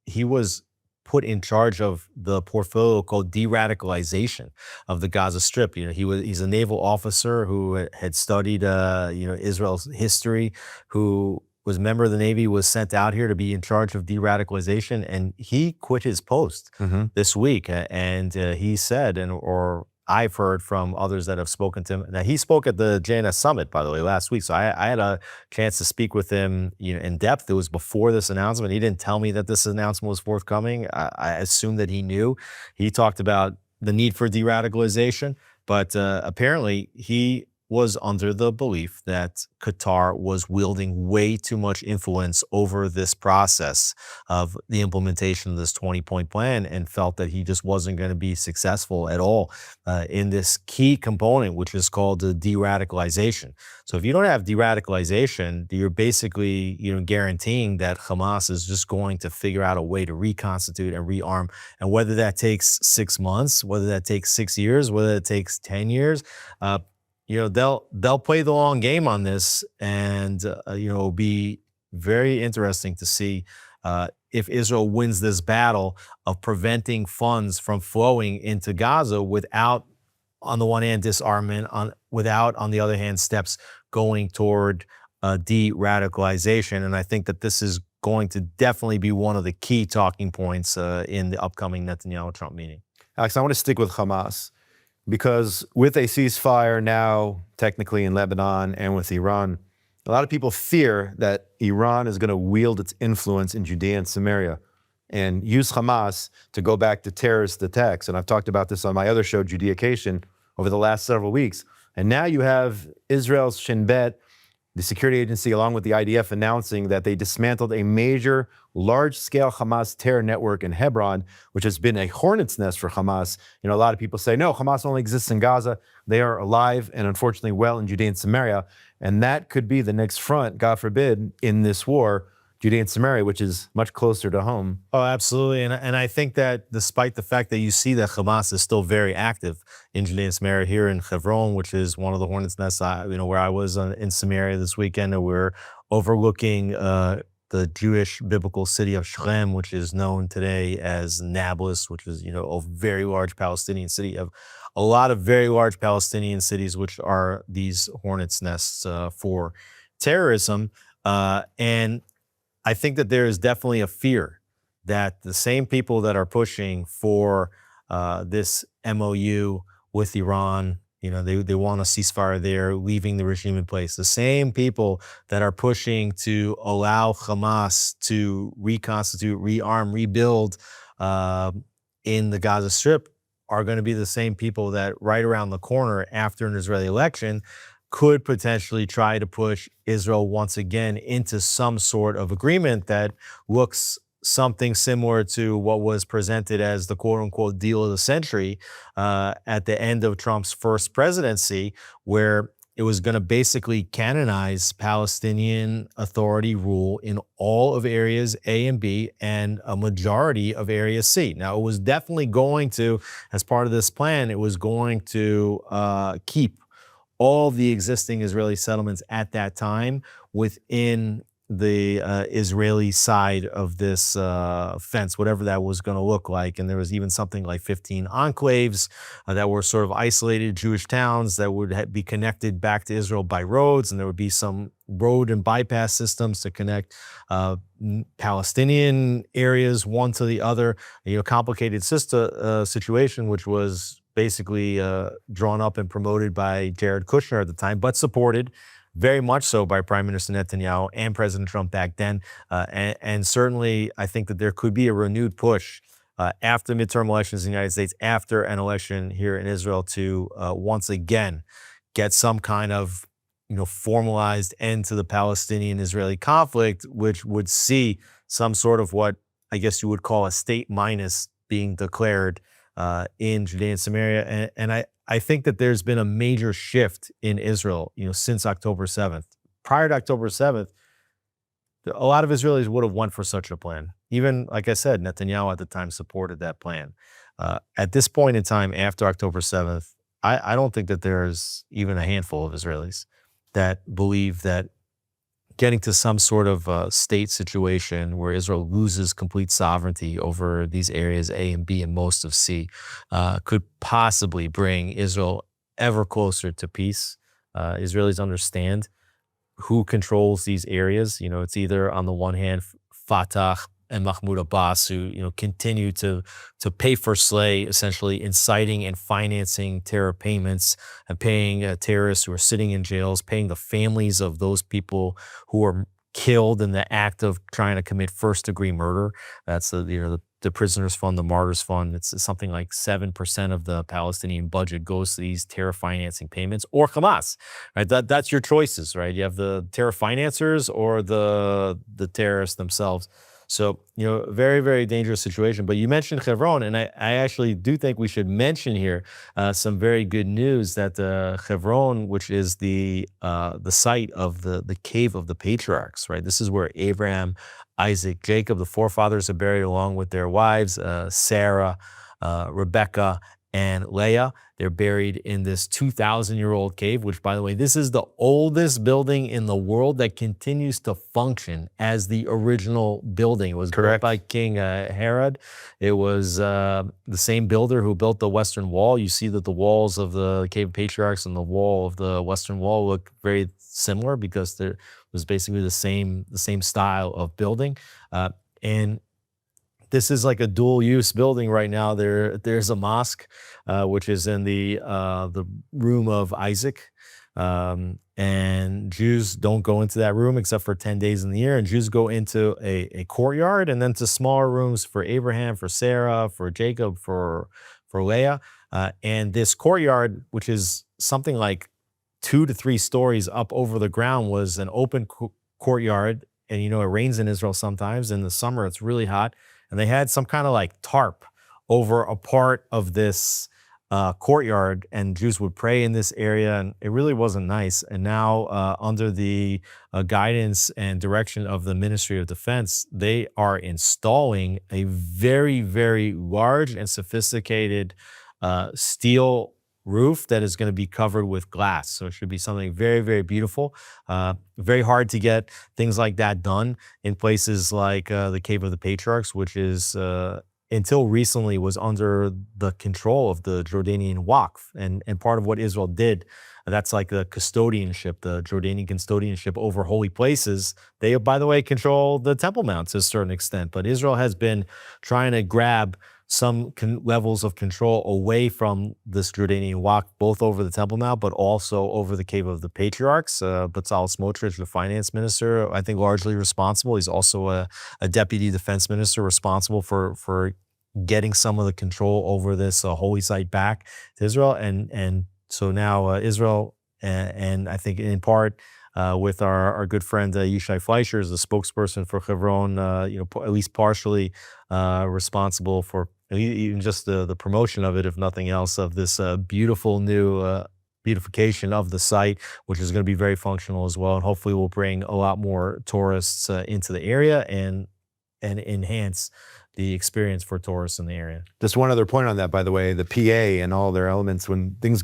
he was put in charge of the portfolio called de-radicalization of the Gaza Strip. He's a naval officer who had studied, Israel's history, who was a member of the Navy, was sent out here to be in charge of de-radicalization, and he quit his post this week. And he said, or I've heard from others that have spoken to him. Now, he spoke at the JNS Summit, by the way, last week. So I had a chance to speak with him, in depth. It was before this announcement. He didn't tell me that this announcement was forthcoming. I assumed that he knew. He talked about the need for de-radicalization, but apparently he was under the belief that Qatar was wielding way too much influence over this process of the implementation of this 20-point plan, and felt that he just wasn't going to be successful at all in this key component, which is called the de-radicalization. So if you don't have de-radicalization, you're basically guaranteeing that Hamas is just going to figure out a way to reconstitute and rearm. And whether that takes 6 months, whether that takes 6 years, whether it takes 10 years, they'll play the long game on this, and it'll be very interesting to see if Israel wins this battle of preventing funds from flowing into Gaza without, on the one hand, disarmament, without, on the other hand, steps going toward de-radicalization. And I think that this is going to definitely be one of the key talking points in the upcoming Netanyahu-Trump meeting. Alex, I want to stick with Hamas, because with a ceasefire now technically in Lebanon and with Iran, a lot of people fear that Iran is going to wield its influence in Judea and Samaria and use Hamas to go back to terrorist attacks. And I've talked about this on my other show, Judeacation, over the last several weeks. And now you have Israel's Shin Bet, the security agency, along with the IDF, announcing that they dismantled a major large-scale Hamas terror network in Hebron, which has been a hornet's nest for Hamas. A lot of people say, no, Hamas only exists in Gaza. They are alive and unfortunately well in Judea and Samaria. And that could be the next front, God forbid, in this war, Judea and Samaria, which is much closer to home. Oh, absolutely. And I think that despite the fact that you see that Hamas is still very active in Judea and Samaria, here in Hebron, which is one of the hornets' nests, where I was in Samaria this weekend, and we're overlooking the Jewish biblical city of Shrem, which is known today as Nablus, which is, a very large Palestinian city. Of a lot of very large Palestinian cities, which are these hornets' nests for terrorism. And I think that there is definitely a fear that the same people that are pushing for this MOU with Iran, they want a ceasefire there, leaving the regime in place. The same people that are pushing to allow Hamas to reconstitute, rearm, rebuild in the Gaza Strip are going to be the same people that right around the corner after an Israeli election could potentially try to push Israel once again into some sort of agreement that looks something similar to what was presented as the quote-unquote deal of the century at the end of Trump's first presidency, where it was going to basically canonize Palestinian Authority rule in all of areas A and B and a majority of area C. Now, it was definitely going to, as part of this plan, it was going to keep all the existing Israeli settlements at that time within the Israeli side of this fence, whatever that was going to look like. And there was even something like 15 enclaves that were sort of isolated Jewish towns that would be connected back to Israel by roads. And there would be some road and bypass systems to connect Palestinian areas one to the other. Complicated situation, which was basically drawn up and promoted by Jared Kushner at the time, but supported very much so by Prime Minister Netanyahu and President Trump back then. And certainly, I think that there could be a renewed push after midterm elections in the United States, after an election here in Israel, to once again get some kind of formalized end to the Palestinian-Israeli conflict, which would see some sort of what I guess you would call a state minus being declared in Judea and Samaria. And I think that there's been a major shift in Israel, since October 7th. Prior to October 7th, a lot of Israelis would have went for such a plan. Even, like I said, Netanyahu at the time supported that plan. At this point in time, after October 7th, I don't think that there's even a handful of Israelis that believe that getting to some sort of state situation where Israel loses complete sovereignty over these areas A and B and most of C could possibly bring Israel ever closer to peace. Israelis understand who controls these areas. You know, it's either on the one hand Fatah and Mahmoud Abbas, who continue to pay for slay, essentially inciting and financing terror payments and paying terrorists who are sitting in jails, paying the families of those people who are killed in the act of trying to commit first-degree murder. That's the Prisoners Fund, the Martyrs Fund. It's something like 7% of the Palestinian budget goes to these terror financing payments, or Hamas. Right? That's your choices, right? You have the terror financiers or the terrorists themselves. So, very, very dangerous situation. But you mentioned Hebron, and I actually do think we should mention here some very good news that Hebron, which is the site of the cave of the patriarchs, right? This is where Abraham, Isaac, Jacob, the forefathers, are buried along with their wives, Sarah, Rebecca, and Leah. They're buried in this 2,000-year-old cave, which, by the way, this is the oldest building in the world that continues to function as the original building. It was built by King Herod. It was the same builder who built the Western Wall. You see that the walls of the Cave of Patriarchs and the wall of the Western Wall look very similar because there was basically the same style of building. And this is like a dual-use building right now. There's a mosque, which is in the room of Isaac, and Jews don't go into that room except for 10 days in the year. And Jews go into a courtyard and then to smaller rooms for Abraham, for Sarah, for Jacob, for Leah. And this courtyard, which is something like 2 to 3 stories up over the ground, was an open courtyard. And it rains in Israel sometimes. In the summer, it's really hot. And they had some kind of like tarp over a part of this courtyard, and Jews would pray in this area, and it really wasn't nice. And now, under the guidance and direction of the Ministry of Defense, they are installing a very, very large and sophisticated steel roof that is going to be covered with glass. So it should be something very, very beautiful. Very hard to get things like that done in places like the Cave of the Patriarchs, which is until recently was under the control of the Jordanian Waqf. And part of what Israel did, that's like the custodianship, the Jordanian custodianship over holy places. They, by the way, control the Temple Mount to a certain extent. But Israel has been trying to grab some levels of control away from this Jordanian Waqf, both over the Temple Mount, but also over the Cave of the Patriarchs. Bezalel Smotrich, the finance minister, I think largely responsible. He's also a deputy defense minister responsible for getting some of the control over this holy site back to Israel. And so now Israel, and I think in part with our good friend Yishai Fleischer, is the spokesperson for Hebron, at least partially responsible for even just the promotion of it, if nothing else, of this beautiful new beautification of the site, which is going to be very functional as well, and hopefully will bring a lot more tourists into the area and enhance the experience for tourists in the area. Just one other point on that, by the way, the PA and all their elements, when things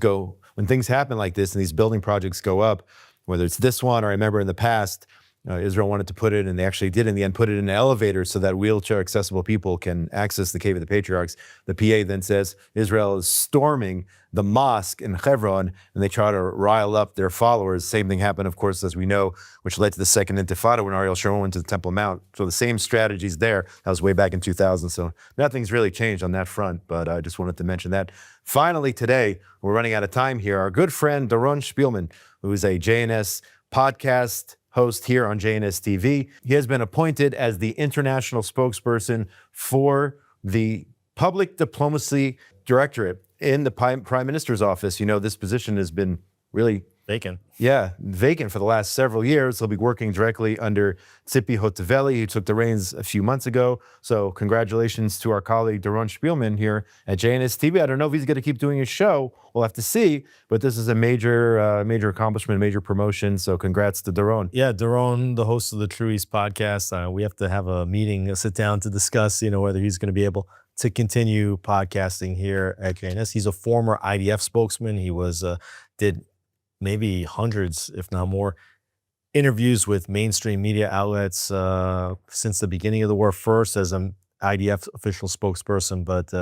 happen like this and these building projects go up, whether it's this one or I remember in the past, Israel wanted to put it, and they actually did in the end, put it in an elevator so that wheelchair accessible people can access the Cave of the Patriarchs. The PA then says Israel is storming the mosque in Hebron, and they try to rile up their followers. Same thing happened, of course, as we know, which led to the Second Intifada when Ariel Sharon went to the Temple Mount. So the same strategies there. That was way back in 2000. So nothing's really changed on that front, but I just wanted to mention that. Finally, today, we're running out of time here. Our good friend Doron Spielman, who is a JNS podcast host here on JNS TV. He has been appointed as the international spokesperson for the Public Diplomacy Directorate in the Prime Minister's office. This position has been really Vacant. Yeah, vacant for the last several years. He'll be working directly under Tzipi Hotovely, who took the reins a few months ago. So congratulations to our colleague Doron Spielman here at JNS TV. I don't know if he's going to keep doing his show. We'll have to see. But this is a major, major accomplishment, major promotion. So congrats to Doron. Yeah, Doron, the host of the True East podcast. We have to have a meeting, a sit down to discuss, whether he's going to be able to continue podcasting here at JNS. He's a former IDF spokesman. He did maybe hundreds, if not more, interviews with mainstream media outlets since the beginning of the war, first as an IDF official spokesperson, but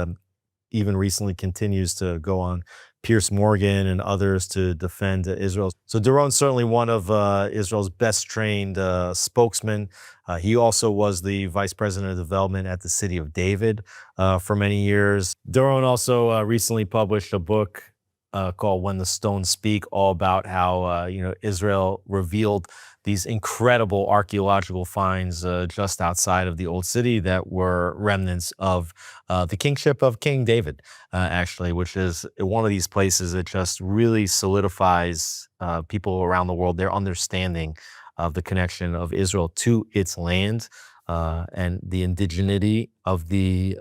even recently continues to go on Piers Morgan and others to defend Israel. So Doron's certainly one of Israel's best trained spokesmen. He also was the vice president of development at the city of David for many years. Doron also recently published a book called When the Stones Speak, all about how Israel revealed these incredible archaeological finds just outside of the old city that were remnants of the kingship of King David, actually, which is one of these places that just really solidifies people around the world, their understanding of the connection of Israel to its land and the indigeneity of the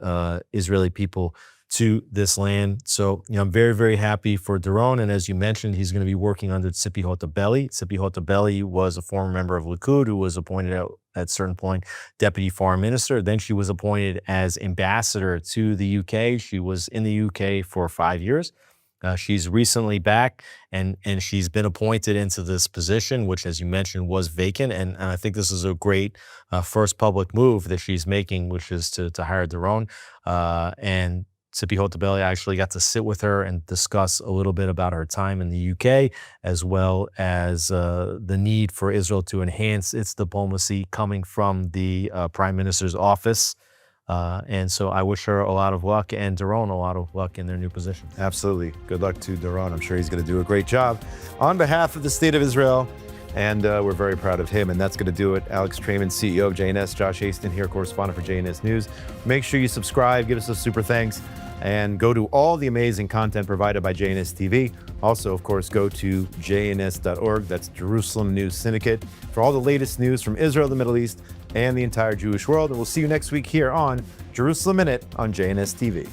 Israeli people to this land. So, I'm very, very happy for Doron. And as you mentioned, he's going to be working under Tzipi Hotovely. Tzipi Hotovely was a former member of Likud who was appointed at a certain point deputy foreign minister. Then she was appointed as ambassador to the UK. She was in the UK for 5 years. She's recently back and she's been appointed into this position, which, as you mentioned, was vacant. And I think this is a great first public move that she's making, which is to hire Doron. And Tzipi Hotovely actually got to sit with her and discuss a little bit about her time in the UK, as well as the need for Israel to enhance its diplomacy coming from the Prime Minister's office. And so I wish her a lot of luck and Doron a lot of luck in their new position. Absolutely. Good luck to Doron. I'm sure he's going to do a great job on behalf of the state of Israel. And we're very proud of him. And that's going to do it. Alex Trayman, CEO of JNS, Josh Haston here, correspondent for JNS News. Make sure you subscribe, give us a super thanks, and go to all the amazing content provided by JNS TV. Also, of course, go to jns.org. That's Jerusalem News Syndicate for all the latest news from Israel, the Middle East, and the entire Jewish world. And we'll see you next week here on Jerusalem Minute on JNS TV.